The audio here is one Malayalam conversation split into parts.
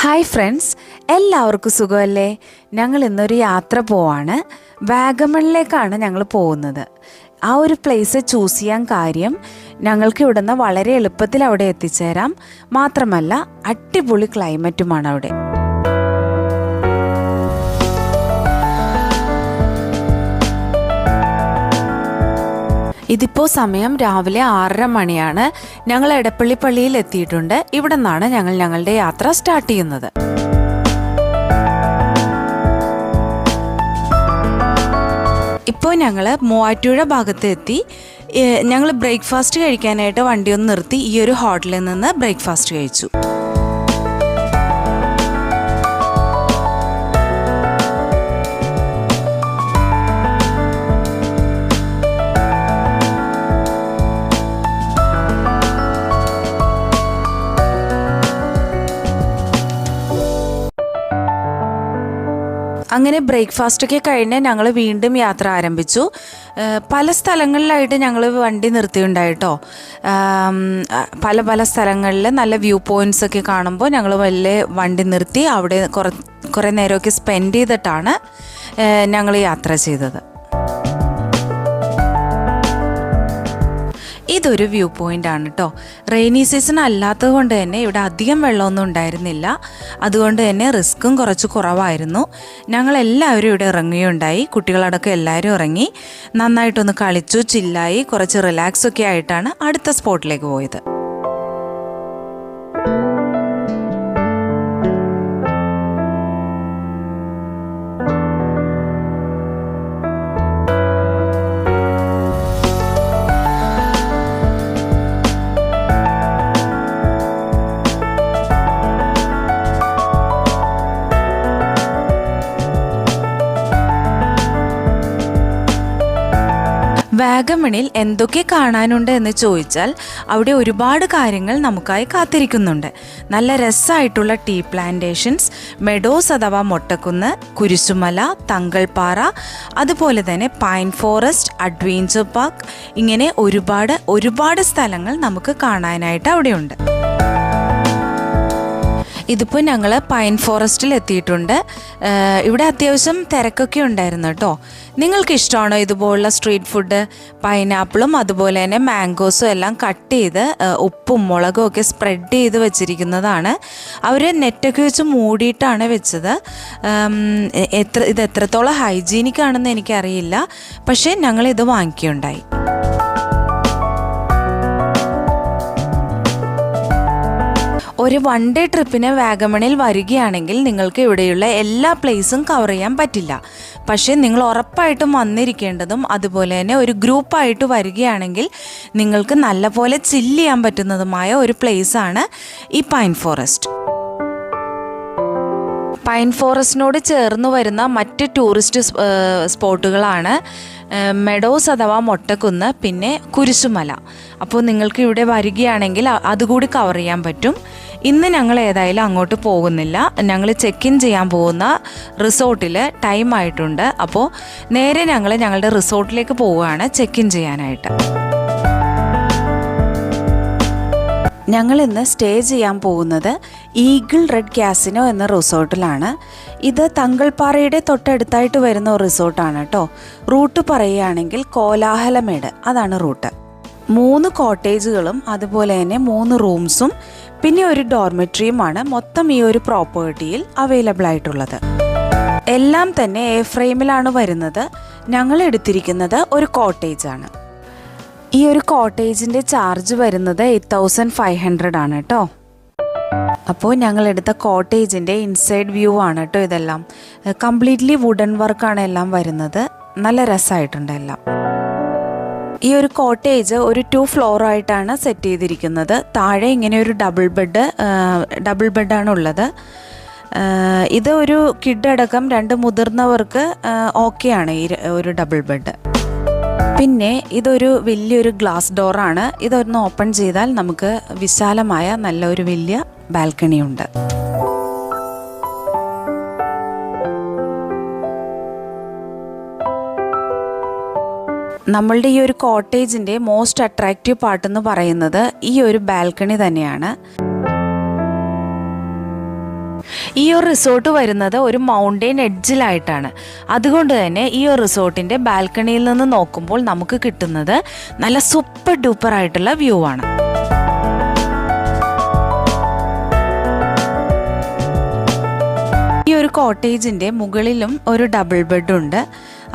ഹായ് ഫ്രണ്ട്സ്, എല്ലാവർക്കും സുഖമല്ലേ? ഞങ്ങൾ ഇന്നൊരു യാത്ര പോവാണ്. വാഗമണിലേക്കാണ് ഞങ്ങൾ പോകുന്നത്. ആ ഒരു പ്ലേസ് ചൂസ് ചെയ്യാൻ കാര്യം, ഞങ്ങൾക്ക് ഇവിടുന്ന് വളരെ എളുപ്പത്തിൽ അവിടെ എത്തിച്ചേരാം. മാത്രമല്ല അടിപൊളി ക്ലൈമറ്റുമാണ് അവിടെ. ഇതിപ്പോൾ സമയം രാവിലെ 6:30 മണിയാണ്. ഞങ്ങൾ എടപ്പള്ളി പള്ളിയിൽ എത്തിയിട്ടുണ്ട്. ഇവിടെ നിന്നാണ് ഞങ്ങൾ ഞങ്ങളുടെ യാത്ര സ്റ്റാർട്ട് ചെയ്യുന്നത്. ഇപ്പോൾ ഞങ്ങൾ മൂവാറ്റുപുഴ ഭാഗത്ത് എത്തി. ഞങ്ങൾ ബ്രേക്ക്ഫാസ്റ്റ് കഴിക്കാനായിട്ട് വണ്ടി ഒന്ന് നിർത്തി ഈ ഒരു ഹോട്ടലിൽ നിന്ന് ബ്രേക്ക്ഫാസ്റ്റ് കഴിച്ചു. അങ്ങനെ ബ്രേക്ക്ഫാസ്റ്റൊക്കെ കഴിഞ്ഞ് ഞങ്ങൾ വീണ്ടും യാത്ര ആരംഭിച്ചു. പല സ്ഥലങ്ങളിലായിട്ട് ഞങ്ങൾ വണ്ടി നിർത്തിയിട്ടുണ്ടായിട്ടോ. പല പല സ്ഥലങ്ങളിൽ നല്ല വ്യൂ പോയിൻറ്റ്സ് ഒക്കെ കാണുമ്പോൾ ഞങ്ങൾ വലിയ വണ്ടി നിർത്തി അവിടെ കുറേ നേരമൊക്കെ സ്പെൻഡ് ചെയ്തിട്ടാണ് ഞങ്ങൾ യാത്ര ചെയ്തത്. ഇതൊരു വ്യൂ പോയിൻ്റ് ആണ് കേട്ടോ. റെയിനി സീസൺ അല്ലാത്തത് കൊണ്ട് തന്നെ ഇവിടെ അധികം വെള്ളമൊന്നും ഉണ്ടായിരുന്നില്ല. അതുകൊണ്ട് തന്നെ റിസ്ക്കും കുറച്ച് കുറവായിരുന്നു. ഞങ്ങളെല്ലാവരും ഇവിടെ ഇറങ്ങുകയുണ്ടായി. കുട്ടികളടക്കം എല്ലാവരും ഇറങ്ങി നന്നായിട്ടൊന്ന് കളിച്ചു, ചില്ലായി, കുറച്ച് റിലാക്സൊക്കെ ആയിട്ടാണ് അടുത്ത സ്പോട്ടിലേക്ക് പോയത്. വാഗമണിൽ എന്തൊക്കെ കാണാനുണ്ട് എന്ന് ചോദിച്ചാൽ അവിടെ ഒരുപാട് കാര്യങ്ങൾ നമുക്കായി കാത്തിരിക്കുന്നുണ്ട്. നല്ല രസമായിട്ടുള്ള ടീ പ്ലാന്റേഷൻസ്, മെഡോസ് അഥവാ മൊട്ടക്കുന്ന്, കുരിശുമല, തങ്കൾപ്പാറ, അതുപോലെ തന്നെ പൈൻ ഫോറസ്റ്റ്, അഡ്വഞ്ചർ പാർക്ക്, ഇങ്ങനെ ഒരുപാട് സ്ഥലങ്ങൾ നമുക്ക് കാണാനായിട്ട് അവിടെയുണ്ട്. ഇതിപ്പോൾ ഞങ്ങൾ പൈൻ ഫോറസ്റ്റിൽ എത്തിയിട്ടുണ്ട്. ഇവിടെ അത്യാവശ്യം തിരക്കൊക്കെ ഉണ്ടായിരുന്നു കേട്ടോ. നിങ്ങൾക്ക് ഇഷ്ടമാണോ ഇതുപോലുള്ള സ്ട്രീറ്റ് ഫുഡ്? പൈനാപ്പിളും അതുപോലെ തന്നെ മാംഗോസും എല്ലാം കട്ട് ചെയ്ത് ഉപ്പും മുളകും ഒക്കെ സ്പ്രെഡ് ചെയ്ത് വെച്ചിരിക്കുന്നതാണ്. അവർ നെറ്റൊക്കെ വെച്ച് മൂടിയിട്ടാണ് വെച്ചത്. ഇത് എത്രത്തോളം ഹൈജീനിക് ആണെന്ന് എനിക്കറിയില്ല, പക്ഷേ ഞങ്ങളിത് വാങ്ങിക്കുകയുണ്ടായി. ഒരു 1 ഡേ ട്രിപ്പിന് വാഗമണിൽ വരികയാണെങ്കിൽ നിങ്ങൾക്ക് ഇവിടെയുള്ള എല്ലാ പ്ലേസും കവർ ചെയ്യാൻ പറ്റില്ല. പക്ഷേ നിങ്ങൾ ഉറപ്പായിട്ടും വന്നിരിക്കേണ്ടതും, അതുപോലെ തന്നെ ഒരു ഗ്രൂപ്പായിട്ട് വരികയാണെങ്കിൽ നിങ്ങൾക്ക് നല്ലപോലെ ചില്ല് ചെയ്യാൻ പറ്റുന്നതുമായ ഒരു പ്ലേസാണ് ഈ പൈൻ ഫോറസ്റ്റ്. പൈൻ ഫോറസ്റ്റിനോട് ചേർന്ന് വരുന്ന മറ്റ് ടൂറിസ്റ്റ് സ്പോട്ടുകളാണ് മെഡോസ് അഥവാ മൊട്ടക്കുന്ന്, പിന്നെ കുരിശുമല. അപ്പോൾ നിങ്ങൾക്ക് ഇവിടെ വരികയാണെങ്കിൽ അതുകൂടി കവർ ചെയ്യാൻ പറ്റും. ഇന്ന് ഞങ്ങൾ ഏതായാലും അങ്ങോട്ട് പോകുന്നില്ല. ഞങ്ങൾ ചെക്ക് ഇൻ ചെയ്യാൻ പോകുന്ന റിസോർട്ടിൽ ടൈം ആയിട്ടുണ്ട്. അപ്പോൾ നേരെ ഞങ്ങൾ ഞങ്ങളുടെ റിസോർട്ടിലേക്ക് പോവുകയാണ് ചെക്ക് ഇൻ ചെയ്യാനായിട്ട്. ഞങ്ങൾ ഇന്ന് സ്റ്റേ ചെയ്യാൻ പോകുന്നത് ഈഗിൾ റെഡ് കാസിനോ എന്ന റിസോർട്ടിലാണ്. ഇത് തങ്കൾപ്പാറയുടെ തൊട്ടടുത്തായിട്ട് വരുന്ന ഒരു റിസോർട്ടാണ് കേട്ടോ. റൂട്ട് പറയുകയാണെങ്കിൽ കോലാഹലമേട്, അതാണ് റൂട്ട്. 3 കോട്ടേജുകളും അതുപോലെ തന്നെ 3 റൂംസും പിന്നെ ഒരു ഡോർമെട്രിയുമാണ് മൊത്തം ഈ ഒരു പ്രോപ്പർട്ടിയിൽ അവൈലബിൾ ആയിട്ടുള്ളത്. എല്ലാം തന്നെ എ ഫ്രെയിമിലാണ് വരുന്നത്. ഞങ്ങൾ എടുത്തിരിക്കുന്നത് ഒരു കോട്ടേജാണ്. ഈ ഒരു കോട്ടേജിൻ്റെ ചാർജ് വരുന്നത് 8500 ആണ് കേട്ടോ. അപ്പോൾ ഞങ്ങളെടുത്ത കോട്ടേജിൻ്റെ ഇൻസൈഡ് വ്യൂ ആണ് കേട്ടോ ഇതെല്ലാം. കംപ്ലീറ്റ്ലി വുഡൻ വർക്കാണ് എല്ലാം വരുന്നത്. നല്ല രസമായിട്ടുണ്ട് എല്ലാം. ഈ ഒരു കോട്ടേജ് ഒരു 2 ഫ്ലോർ ആയിട്ടാണ് സെറ്റ് ചെയ്തിരിക്കുന്നത്. താഴെ ഇങ്ങനെ ഒരു ഡബിൾ ബെഡാണ് ഉള്ളത്. ഇത് ഒരു കിഡ് അടക്കം 2 മുതിർന്നവർക്ക് ഓക്കെയാണ് ഈ ഒരു ഡബിൾ ബെഡ്. പിന്നെ ഇതൊരു വലിയൊരു ഗ്ലാസ് ഡോറാണ്. ഇതൊന്ന് ഓപ്പൺ ചെയ്താൽ നമുക്ക് വിശാലമായ നല്ലൊരു വലിയ ബാൽക്കണി ഉണ്ട്. നമ്മളുടെ ഈ ഒരു കോട്ടേജിൻ്റെ മോസ്റ്റ് അട്രാക്റ്റീവ് പാർട്ടെന്ന് പറയുന്നത് ഈ ഒരു ബാൽക്കണി തന്നെയാണ്. ഈ ഒരു റിസോർട്ട് വരുന്നത് ഒരു മൗണ്ടെയിൻ എഡ്ജിലായിട്ടാണ്. അതുകൊണ്ട് തന്നെ ഈ ഒരു റിസോർട്ടിൻ്റെ ബാൽക്കണിയിൽ നിന്ന് നോക്കുമ്പോൾ നമുക്ക് കിട്ടുന്നത് നല്ല സൂപ്പർ ഡൂപ്പർ ആയിട്ടുള്ള വ്യൂ ആണ്. ഈ ഒരു കോട്ടേജിൻ്റെ മുകളിലും ഒരു ഡബിൾ ബെഡുണ്ട്.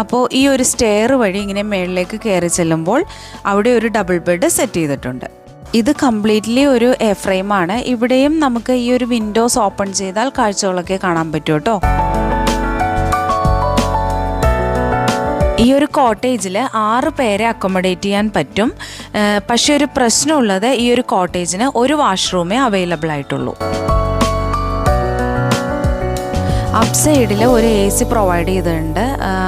അപ്പോൾ ഈ ഒരു സ്റ്റെയർ വഴി ഇങ്ങനെ മുകളിലേക്ക് കയറി ചെല്ലുമ്പോൾ അവിടെ ഒരു ഡബിൾ ബെഡ് സെറ്റ് ചെയ്തിട്ടുണ്ട്. ഇത് കംപ്ലീറ്റ്ലി ഒരു എ ഫ്രെയിമാണ്. ഇവിടെയും നമുക്ക് ഈ ഒരു വിൻഡോസ് ഓപ്പൺ ചെയ്താൽ കാഴ്ചകളൊക്കെ കാണാൻ പറ്റും കേട്ടോ. ഈ ഒരു കോട്ടേജിൽ 6 പേരെ അക്കോമഡേറ്റ് ചെയ്യാൻ പറ്റും. പക്ഷേ ഒരു പ്രശ്നമുള്ളത് ഈ ഒരു കോട്ടേജിന് ഒരു വാഷ്റൂമേ അവൈലബിൾ ആയിട്ടുള്ളൂ. അപ്പ് സൈഡിൽ ഒരു AC പ്രൊവൈഡ് ചെയ്തിട്ടുണ്ട്.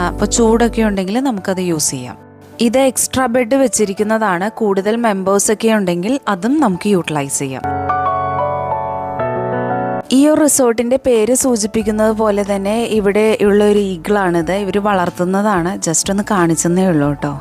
അപ്പോൾ ചൂടൊക്കെ ഉണ്ടെങ്കിൽ നമുക്കത് യൂസ് ചെയ്യാം. ഇത് എക്സ്ട്രാ ബെഡ് വെച്ചിരിക്കുന്നതാണ്. കൂടുതൽ മെമ്പേഴ്സൊക്കെ ഉണ്ടെങ്കിൽ അതും നമുക്ക് യൂട്ടിലൈസ് ചെയ്യാം. ഈ ഒരു റിസോർട്ടിൻ്റെ പേര് സൂചിപ്പിക്കുന്നത് പോലെ തന്നെ ഇവിടെ ഉള്ള ഒരു ഈഗിളാണിത്. ഇവർ വളർത്തുന്നതാണ്. ജസ്റ്റ് ഒന്ന് കാണിച്ചെന്നേ ഉള്ളൂ കേട്ടോ.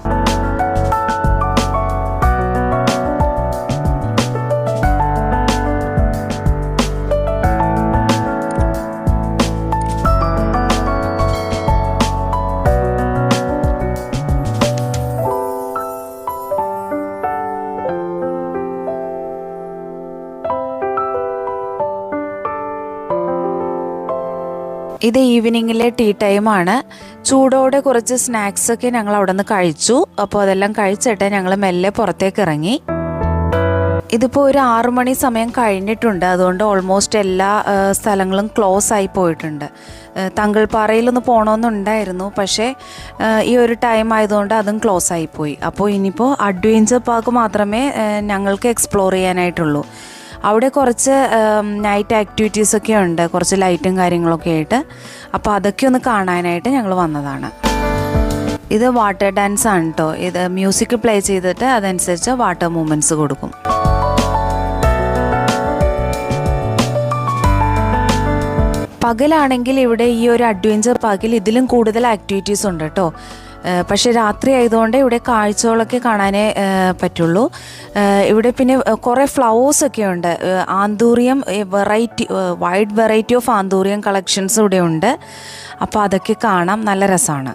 ഇത് ഈവനിങ്ങിലെ ടീ ടൈമാണ്. ചൂടോടെ കുറച്ച് സ്നാക്സൊക്കെ ഞങ്ങൾ അവിടെ നിന്ന് കഴിച്ചു. അപ്പോൾ അതെല്ലാം കഴിച്ചിട്ട് ഞങ്ങൾ മെല്ലെ പുറത്തേക്ക് ഇറങ്ങി. ഇതിപ്പോൾ ഒരു 6 മണി സമയം കഴിഞ്ഞിട്ടുണ്ട്. അതുകൊണ്ട് ഓൾമോസ്റ്റ് എല്ലാ സ്ഥലങ്ങളും ക്ലോസ് ആയി പോയിട്ടുണ്ട്. തങ്കൾപ്പാറയിലൊന്ന് പോകണമെന്നുണ്ടായിരുന്നു, പക്ഷേ ഈ ഒരു ടൈം ആയതുകൊണ്ട് അതും ക്ലോസ് ആയിപ്പോയി. അപ്പോൾ ഇനിയിപ്പോൾ അഡ്വഞ്ചർ പാർക്ക് മാത്രമേ ഞങ്ങൾക്ക് എക്സ്പ്ലോർ ചെയ്യാനായിട്ടുള്ളൂ. അവിടെ കുറച്ച് നൈറ്റ് ആക്ടിവിറ്റീസൊക്കെ ഉണ്ട്, കുറച്ച് ലൈറ്റും കാര്യങ്ങളൊക്കെ ആയിട്ട്. അപ്പോൾ അതൊക്കെ ഒന്ന് കാണാനായിട്ട് ഞങ്ങൾ വന്നതാണ്. ഇത് വാട്ടർ ഡാൻസ് ആണ് കേട്ടോ. ഇത് മ്യൂസിക് പ്ലേ ചെയ്തിട്ട് അതനുസരിച്ച് വാട്ടർ മൂവ്മെൻറ്റ്സ് കൊടുക്കും. പകലാണെങ്കിൽ ഇവിടെ ഈ ഒരു അഡ്വഞ്ചർ പാർക്കിൽ ഇതിലും കൂടുതൽ ആക്ടിവിറ്റീസ് ഉണ്ട് കേട്ടോ. പക്ഷെ രാത്രി ആയതുകൊണ്ട് ഇവിടെ കാഴ്ചകളൊക്കെ കാണാനേ പറ്റുള്ളൂ. ഇവിടെ പിന്നെ കുറേ ഫ്ലവേഴ്സൊക്കെ ഉണ്ട്. Anthurium wide variety of anthurium collections ഇവിടെ ഉണ്ട്. അപ്പോൾ അതൊക്കെ കാണാം, നല്ല രസമാണ്.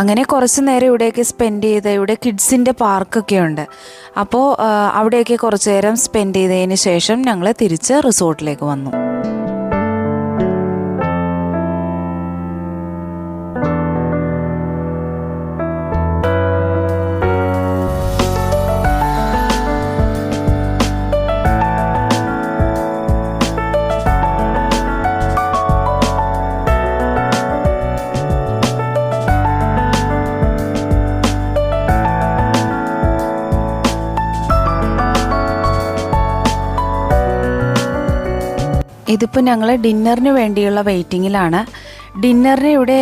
അങ്ങനെ കുറച്ച് നേരം ഇവിടെയൊക്കെ സ്പെൻഡ് ചെയ്ത്, ഇവിടെ കിഡ്സിൻ്റെ പാർക്കൊക്കെ ഉണ്ട്. അപ്പോൾ അവിടെയൊക്കെ കുറച്ച് നേരം സ്പെൻഡ് ചെയ്തതിന് ശേഷം ഞങ്ങൾ തിരിച്ച് റിസോർട്ടിലേക്ക് വന്നു. ഇതിപ്പോൾ ഞങ്ങൾ ഡിന്നറിന് വേണ്ടിയുള്ള വെയിറ്റിങ്ങിലാണ്. ഡിന്നറിന് ഇവിടെ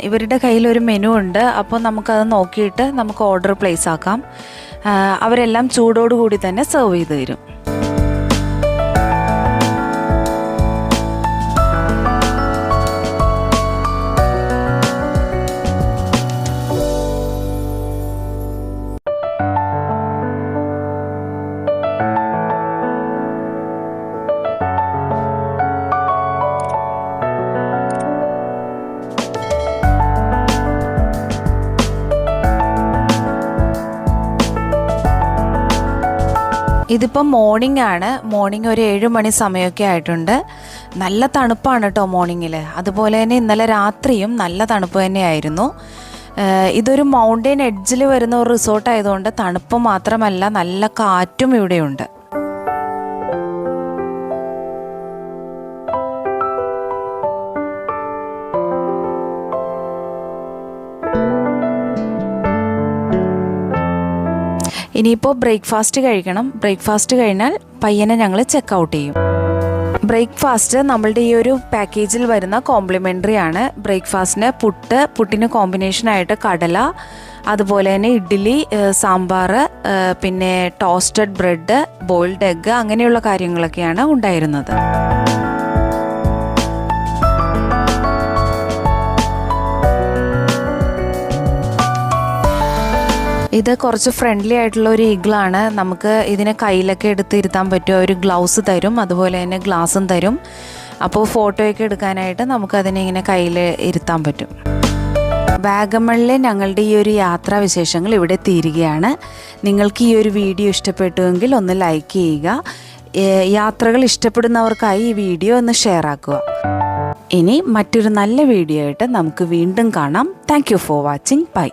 ഇവരുടെ കയ്യിലൊരു മെനു ഉണ്ട്. അപ്പോൾ നമുക്കത് നോക്കിയിട്ട് നമുക്ക് ഓർഡർ പ്ലേസ് ആക്കാം. അവരെല്ലാം ചൂടോടുകൂടി തന്നെ സെർവ് ചെയ്ത് തരും. ഇതിപ്പോൾ മോർണിംഗ് ആണ്. മോർണിംഗ് ഒരു 7 മണി സമയമൊക്കെ ആയിട്ടുണ്ട്. നല്ല തണുപ്പാണ് കേട്ടോ മോർണിംഗിൽ. അതുപോലെ തന്നെ ഇന്നലെ രാത്രിയും നല്ല തണുപ്പ് തന്നെയായിരുന്നു. ഇതൊരു മൗണ്ടെയിൻ എഡ്ജിൽ വരുന്ന ഒരു റിസോർട്ട് ആയതുകൊണ്ട് തണുപ്പ് മാത്രമല്ല നല്ല കാറ്റും ഇവിടെയുണ്ട്. ഇനിയിപ്പോൾ ബ്രേക്ക്ഫാസ്റ്റ് കഴിക്കണം. ബ്രേക്ക്ഫാസ്റ്റ് കഴിഞ്ഞാൽ പയ്യനെ ഞങ്ങൾ ചെക്കൗട്ട് ചെയ്യും. ബ്രേക്ക്ഫാസ്റ്റ് നമ്മളുടെ ഈ ഒരു പാക്കേജിൽ വരുന്ന കോംപ്ലിമെൻ്ററി ആണ്. ബ്രേക്ക്ഫാസ്റ്റിന് പുട്ടിന് കോമ്പിനേഷനായിട്ട് കടല, അതുപോലെ തന്നെ ഇഡ്ഡലി, സാമ്പാർ, പിന്നെ ടോസ്റ്റഡ് ബ്രെഡ്, ബോയിൽഡ് എഗ്ഗ്, അങ്ങനെയുള്ള കാര്യങ്ങളൊക്കെയാണ് ഉണ്ടായിരുന്നത്. ഇത് കുറച്ച് ഫ്രണ്ട്ലി ആയിട്ടുള്ള ഒരു ഈഗിളാണ്. നമുക്ക് ഇതിനെ കയ്യിലൊക്കെ എടുത്ത് ഇരുത്താൻ പറ്റും. ഒരു ഗ്ലൗസ് തരും, അതുപോലെ തന്നെ ഗ്ലാസും തരും. അപ്പോൾ ഫോട്ടോയൊക്കെ എടുക്കാനായിട്ട് നമുക്കതിനെ ഇങ്ങനെ കയ്യിൽ ഇരുത്താൻ പറ്റും. വാഗമണിലെ ഞങ്ങളുടെ ഈ ഒരു യാത്രാവിശേഷങ്ങൾ ഇവിടെ തീരുകയാണ്. നിങ്ങൾക്ക് ഈ ഒരു വീഡിയോ ഇഷ്ടപ്പെട്ടുവെങ്കിൽ ഒന്ന് ലൈക്ക് ചെയ്യുക. യാത്രകൾ ഇഷ്ടപ്പെടുന്നവർക്കായി ഈ വീഡിയോ ഒന്ന് ഷെയർ ആക്കുക. ഇനി മറ്റൊരു നല്ല വീഡിയോ ആയിട്ട് നമുക്ക് വീണ്ടും കാണാം. Thank you for watching. By.